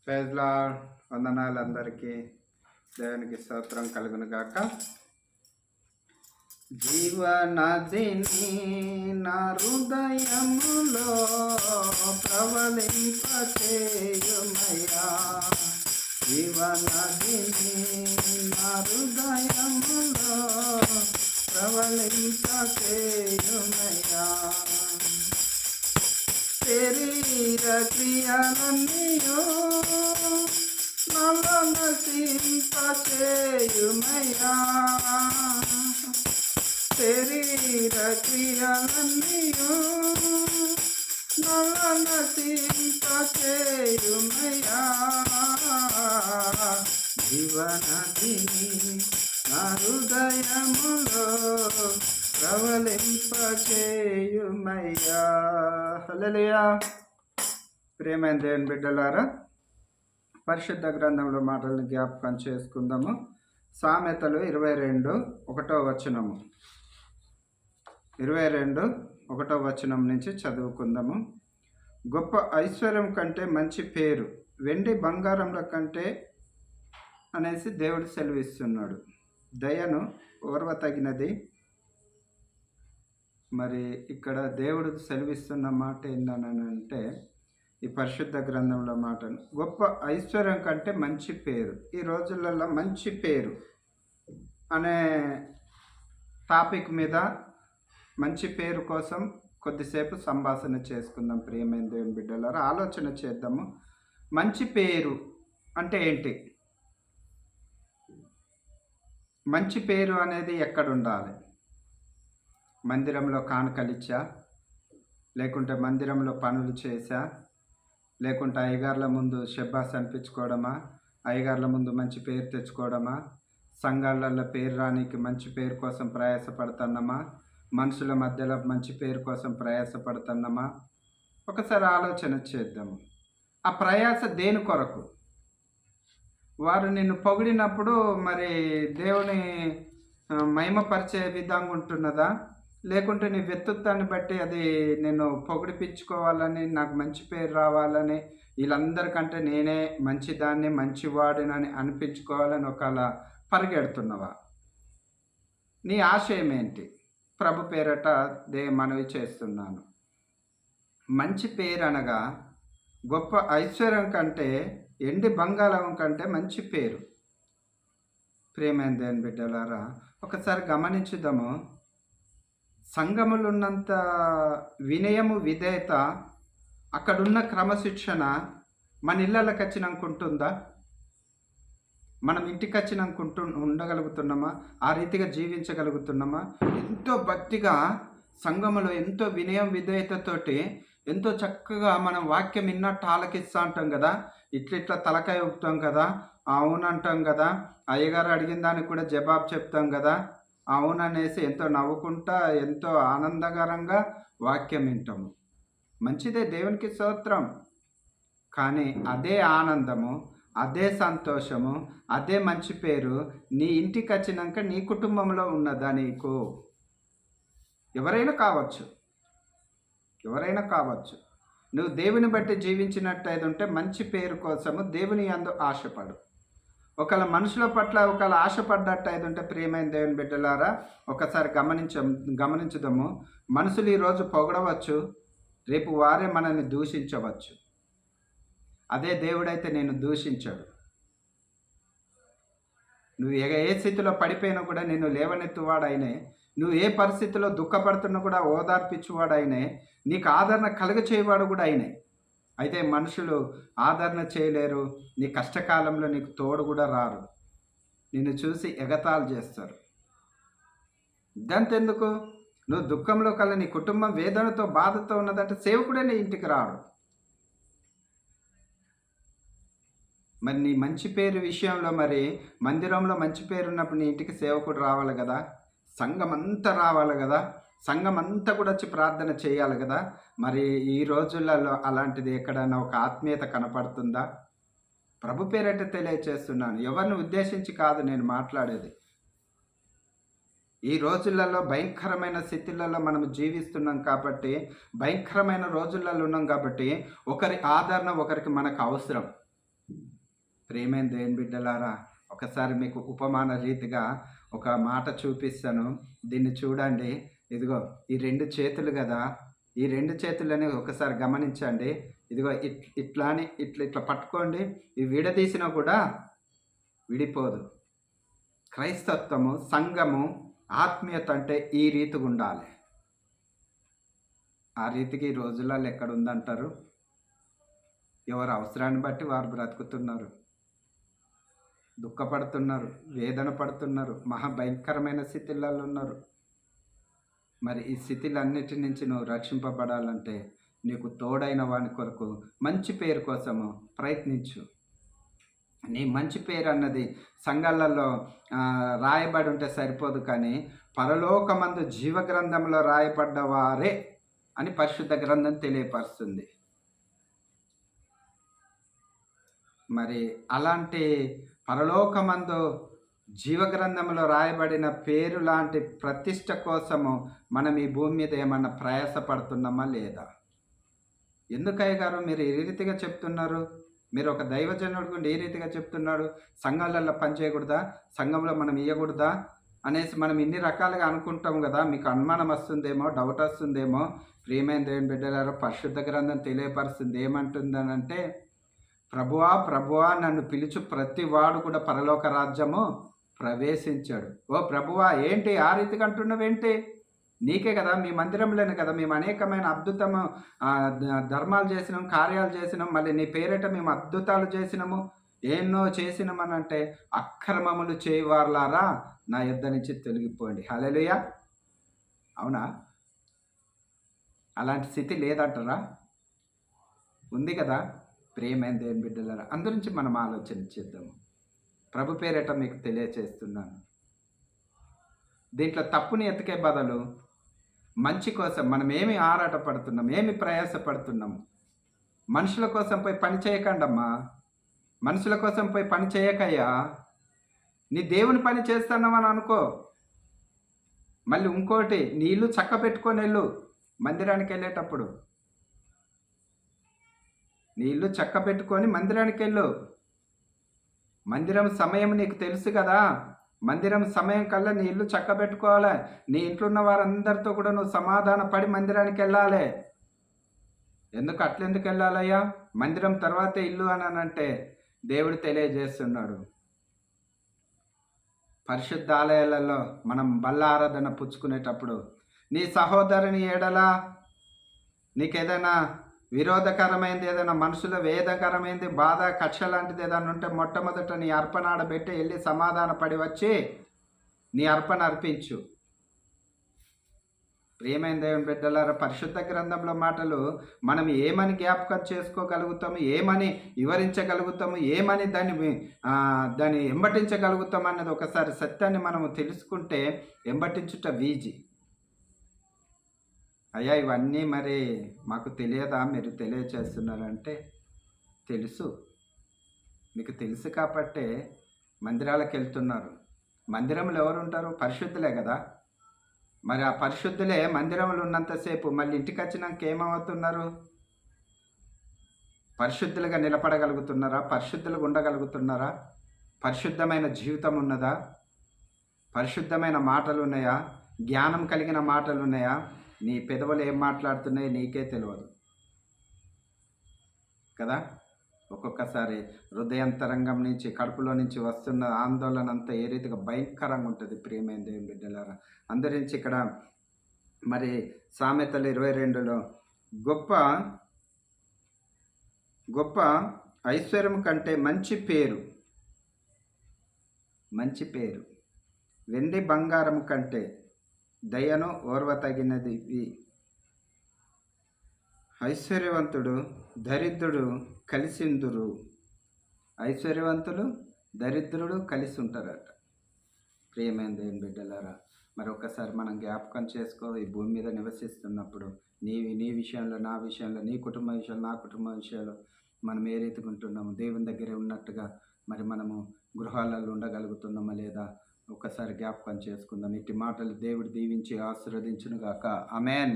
Praise lord. వందనాలు అందరికీ. దేవునికి స్తోత్రం కలుగును గాక. జీవనదిని నా హృదయములో ప్రవలింపచేయుమయ్యా. జీవనదిని నా హృదయములో ప్రవలింపచేయుమయ్యా. శరీర క్రియలన్నీయో నన్ను నశింపచేయుమయ్యా. శరీర క్రియలన్నీయో నన్ను నశింపచేయుమయ్యా. జీవనదిని నా హృదయములో ప్రవలింపచేయుమయ్యా. హల్లెలూయా. ప్రియమైన దేవుని బిడ్డలారా, పరిశుద్ధ గ్రంథంలో మాటలను జ్ఞాపకం చేసుకుందాము. సామెతలు 22:1 22:1 నుంచి చదువుకుందాము. గొప్ప ఐశ్వర్యం కంటే మంచి పేరు వెండి బంగారంల కంటే అనేసి దేవుడు సెలవిస్తున్నాడు. దయను ఓర్వతగినది. మరి ఇక్కడ దేవుడు సెలవిస్తున్న మాట ఏంటనంటే, ఈ పరిశుద్ధ గ్రంథంలో మాటను గొప్ప ఐశ్వర్యం కంటే మంచి పేరు. ఈ రోజులలో మంచి పేరు అనే టాపిక్ మీద మంచి పేరు కోసం కొద్దిసేపు సంభాషణ చేసుకుందాం. ప్రియమైన దేవుని బిడ్డలారా, ఆలోచన చేద్దాము. మంచి పేరు అంటే ఏంటి? మంచి పేరు అనేది ఎక్కడ ఉండాలి? మందిరంలో కానుకలిచ్చా, లేకుంటే మందిరంలో పనులు చేశా, లేకుంటే అయ్యగార్ల ముందు షెబ్బాస్ అనిపించుకోవడమా, అయ్యగార్ల ముందు మంచి పేరు తెచ్చుకోవడమా, సంఘాలలో పేరు రానికి మంచి పేరు కోసం ప్రయాసపడుతున్నామా, మనుషుల మధ్యలో మంచి పేరు కోసం ప్రయాసపడుతున్నామా? ఒకసారి ఆలోచన చేద్దాము. ఆ ప్రయాస దేని కొరకు? వారు నిన్ను పొగిడినప్పుడు మరి దేవుని మహిమపరిచే విధంగా ఉంటున్నదా, లేకుంటే నీ వ్యక్తిత్వాన్ని బట్టి అది నేను పొగిడిపించుకోవాలని, నాకు మంచి పేరు రావాలని, వీళ్ళందరికంటే నేనే మంచిదాన్ని మంచివాడినని అనిపించుకోవాలని ఒకలా పరిగెడుతున్నవా? నీ ఆశయం ఏంటి? ప్రభు పేరట మనవి చేస్తున్నాను. మంచి పేరు అనగా గొప్ప ఐశ్వర్యం కంటే, ఎండి బంగారం కంటే మంచి పేరు. ప్రియమైన దేవుని బిడ్డలారా, ఒకసారి గమనించుదాము. సంఘములు ఉన్నంత వినయము, విధేయత, అక్కడున్న క్రమశిక్షణ మన ఇళ్ళకి వచ్చినాకుంటుందా? మనం ఇంటికి వచ్చినాకుంటూ ఉండగలుగుతున్నామా? ఆ రీతిగా జీవించగలుగుతున్నామా? ఎంతో భక్తిగా సంఘములో ఎంతో వినయం, విధేయతతోటి ఎంతో చక్కగా మనం వాక్యం విన్నట్టు ఆలకిస్తూ ఉంటాం కదా, ఇట్లా తలకాయ ఊపుతాం కదా, అవునంటాం కదా, అయ్యగారు అడిగిన దానికి కూడా జవాబు చెప్తాం కదా, అవుననేసి ఎంతో నవ్వుకుంటా ఎంతో ఆనందకరంగా వాక్యం వింటాము. మంచిదే, దేవునికి స్తోత్రం. కానీ అదే ఆనందము, అదే సంతోషము, అదే మంచి పేరు నీ ఇంటికి వచ్చినాక నీ కుటుంబంలో ఉన్నదా? నీకు ఎవరైనా కావచ్చు. నువ్వు దేవుని బట్టి జీవించినట్టయితే ఉంటే మంచి పేరు కోసము దేవుని యందు ఆశపడు. ఒకవేళ మనుషుల పట్ల ఒకవేళ ఆశపడ్డట్టయితే ఉంటే, ప్రియమైన దేవుని బిడ్డలారా, ఒకసారి గమనించుదాము. మనుషులు ఈరోజు పొగడవచ్చు, రేపు వారే మనల్ని దూషించవచ్చు. అదే దేవుడైతే నేను దూషించాడు. నువ్వు ఏ స్థితిలో పడిపోయినా కూడా నిన్ను లేవనెత్తువాడైనే, నువ్వు ఏ పరిస్థితిలో దుఃఖపడుతున్నా కూడా ఓదార్పించువాడైనే, నీకు ఆదరణ కలుగచేయవాడు కూడా అయినే. అయితే మనుషులు ఆదరణ చేయలేరు, నీ కష్టకాలంలో నీకు తోడు కూడా రారు, నిన్ను చూసి ఎగతాళి చేస్తారు. ఇదంతెందుకు? నువ్వు దుఃఖంలో కల్లా నీ కుటుంబం వేదనతో బాధతో ఉన్నదంటే సేవకుడే నీ ఇంటికి రాడు. మరి నీ మంచి పేరు విషయంలో, మరి మందిరంలో మంచి పేరు ఉన్నప్పుడు నీ ఇంటికి సేవకుడు రావాలి కదా, సంఘం అంతా రావాలి కదా, సంఘం అంతా కూడా వచ్చి ప్రార్థన చేయాలి కదా. మరి ఈ రోజులలో అలాంటిది ఎక్కడైనా ఒక ఆత్మీయత కనపడుతుందా? ప్రభు పేరట తెలియచేస్తున్నాను, ఎవరిని ఉద్దేశించి కాదు నేను మాట్లాడేది. ఈ రోజులలో భయంకరమైన స్థితిలలో మనం జీవిస్తున్నాం కాబట్టి, భయంకరమైన రోజులలో ఉన్నాం కాబట్టి ఒకరి ఆదరణ ఒకరికి మనకు అవసరం. ప్రియమైన దేవుని బిడ్డలారా, ఒకసారి మీకు ఉపమాన రీతిగా ఒక మాట చూపిస్తాను. దీన్ని చూడండి. ఇదిగో ఈ 2 చేతులు గదా! ఈ 2 చేతులని ఒకసారి గమనించండి. ఇదిగో ఇట్లా అని ఇట్లా పట్టుకోండి. ఇవి విడదీసినా కూడా విడిపోదు. క్రైస్తత్వము, సంఘము, ఆత్మీయత అంటే ఈ రీతిగుండాలి. ఆ రీతికి ఈ రోజులలో ఎక్కడుందంటారు? ఎవరి అవసరాన్ని బట్టి వారు బ్రతుకుతున్నారు. దుఃఖపడుతున్నారు, వేదన పడుతున్నారు, మహాభయంకరమైన స్థితిలలో ఉన్నారు. మరి ఈ స్థితిలన్నిటి నుంచి నువ్వు రక్షింపబడాలంటే నీకు తోడైన వాని కొరకు మంచి పేరు కోసము ప్రయత్నించు. నీ మంచి పేరు అన్నది సంఘాలలో రాయబడి ఉంటే సరిపోదు, కానీ పరలోకమందు జీవగ్రంథంలో రాయబడ్డవారే అని పరిశుద్ధ గ్రంథం తెలియపరుస్తుంది. మరి అలాంటి పరలోకమందు జీవగ్రంథంలో రాయబడిన పేరు లాంటి ప్రతిష్ట కోసము మనం ఈ భూమి మీద ఏమన్నా ప్రయాసపడుతున్నామా లేదా? ఎందుకయ్య గారు మీరు ఈ రీతిగా చెప్తున్నారు? మీరు ఒక దైవజనుడు గురించి ఏ రీతిగా చెప్తున్నాడు? సంఘాలలో పనిచేయకూడదా? సంఘంలో మనం ఇవ్వకూడదా అనేసి మనం ఇన్ని రకాలుగా అనుకుంటాం కదా. మీకు అనుమానం వస్తుందేమో, డౌట్ వస్తుందేమో. ప్రియమైన దేవుని బిడ్డలారా, పరిశుద్ధ గ్రంథం తెలియపరుస్తుంది. ఏమంటుందనంటే, ప్రభువా ప్రభువా నన్ను పిలుచు ప్రతి వాడు కూడా పరలోక రాజ్యము ప్రవేశించాడు. ఓ ప్రభువా, ఏంటి ఆ రీతిగా అంటున్నావేంటి? నీకే కదా, మీ మందిరంలోనే కదా మేము అనేకమైన అద్భుతము ధర్మాలు చేసినాం, కార్యాలు చేసినాం, మళ్ళీ నీ పేరిట మేము అద్భుతాలు చేసినాము, ఎన్నో చేసినామని అంటే, అక్రమములు చేయవారులారా నా యొద్ద నుంచి తొలగిపోండి. హల్లెలూయా. అవునా? అలాంటి స్థితి లేదంటారా? ఉంది కదా. ప్రియమైన దేవుని బిడ్డలారా, అందురించి మనం ఆలోచన చేద్దాము. ప్రభు పేరిట మీకు తెలియచేస్తున్నాను. దీంట్లో తప్పుని ఎతికే బదులు మంచి కోసం మనం ఏమి ఆరాటపడుతున్నాం, ఏమి ప్రయాసపడుతున్నాము? మనుషుల కోసం పోయి పని చేయకండమ్మా. మనుషుల కోసం పోయి పని చేయకయ్యా. నీ దేవుని పని చేస్తున్నామని అనుకో. మళ్ళీ ఇంకోటి, నీ ఇల్లు చక్క పెట్టుకొని వెళ్ళు. మందిరానికి వెళ్ళేటప్పుడు నీ ఇల్లు చక్క పెట్టుకొని మందిరానికి వెళ్ళు. మందిరం సమయం నీకు తెలుసు కదా. మందిరం సమయం కల్లా నీ ఇల్లు చక్క పెట్టుకోవాలి. నీ ఇంట్లో ఉన్న వారందరితో కూడా నువ్వు సమాధాన పడి మందిరానికి వెళ్ళాలి. అట్లెందుకు వెళ్ళాలయ్యా? మందిరం తర్వాతే ఇల్లు అని అంటే దేవుడు తెలియజేస్తున్నాడు. పరిశుద్ధ ఆలయాలలో మనం బల్లారాధన పుచ్చుకునేటప్పుడు నీ సహోదరుని ఏడలా నీకేదైనా విరోధకరమైనది, ఏదైనా మనుషుల వేదకరమైనది, బాధ, కక్ష లాంటిది ఏదైనా ఉంటే మొట్టమొదట నీ అర్పణ ఆడబెట్టి వెళ్ళి సమాధాన పడి వచ్చి నీ అర్పణ అర్పించు. ప్రియమైన దేవుని బిడ్డలారా, పరిశుద్ధ గ్రంథంలో మాటలు మనం ఏమని జ్ఞాపకం చేసుకోగలుగుతాము, ఏమని వివరించగలుగుతాము, ఏమని దాన్ని ఎంబటించగలుగుతాం అన్నది ఒకసారి సత్యాన్ని మనము తెలుసుకుంటే ఎంబటించుట వీజీ. అయ్యా ఇవన్నీ మరి మాకు తెలియదా? మీరు తెలియచేస్తున్నారంటే తెలుసు. మీకు తెలుసు కాబట్టే మందిరాలకు వెళ్తున్నారు. మందిరంలో ఎవరు ఉంటారు? పరిశుద్ధులే కదా. మరి ఆ పరిశుద్ధులే మందిరంలో ఉన్నంతసేపు మళ్ళీ ఇంటికి వచ్చినాక ఏమవుతున్నారు? పరిశుద్ధులుగా నిలబడగలుగుతున్నారా? పరిశుద్ధులుగా ఉండగలుగుతున్నారా? పరిశుద్ధమైన జీవితం ఉన్నదా? పరిశుద్ధమైన మాటలు ఉన్నాయా? జ్ఞానం కలిగిన మాటలు ఉన్నాయా? నీ పెదవులు ఏం మాట్లాడుతున్నాయో నీకే తెలియదు కదా. ఒక్కొక్కసారి హృదయాంతరంగం నుంచి, కడుపులో నుంచి వస్తున్న ఆందోళన అంతా ఏ రీతిగా భయంకరంగా ఉంటుంది. ప్రియమైన దేవుని బిడ్డలారా, అందరించి ఇక్కడ మరి సామెతలు 22లో గొప్ప ఐశ్వర్యం కంటే మంచి పేరు వెండి బంగారం కంటే దయను ఓర్వతగినది. ఐశ్వర్యవంతుడు దరిద్రుడు కలిసిందురు. ఐశ్వర్యవంతులు దరిద్రుడు కలిసి ఉంటారట. ప్రియమైన దేవుని బిడ్డలారా, మరి ఒక్కసారి మనం జ్ఞాపకం చేసుకో. ఈ భూమి మీద నివసిస్తున్నప్పుడు నీ విషయంలో, నా విషయంలో, నీ కుటుంబ విషయంలో, నా కుటుంబ విషయంలో మనం ఏ రీతిగా ఉంటున్నాము? దేవుని దగ్గరే ఉన్నట్టుగా మరి మనము గృహాలలో ఉండగలుగుతున్నామా లేదా? ఒక్కసారి జ్ఞాపకం చేసుకుందాం. ఇట్టి మాటలు దేవుడు దీవించి ఆశీర్వదించునుగాక. ఆమేన్.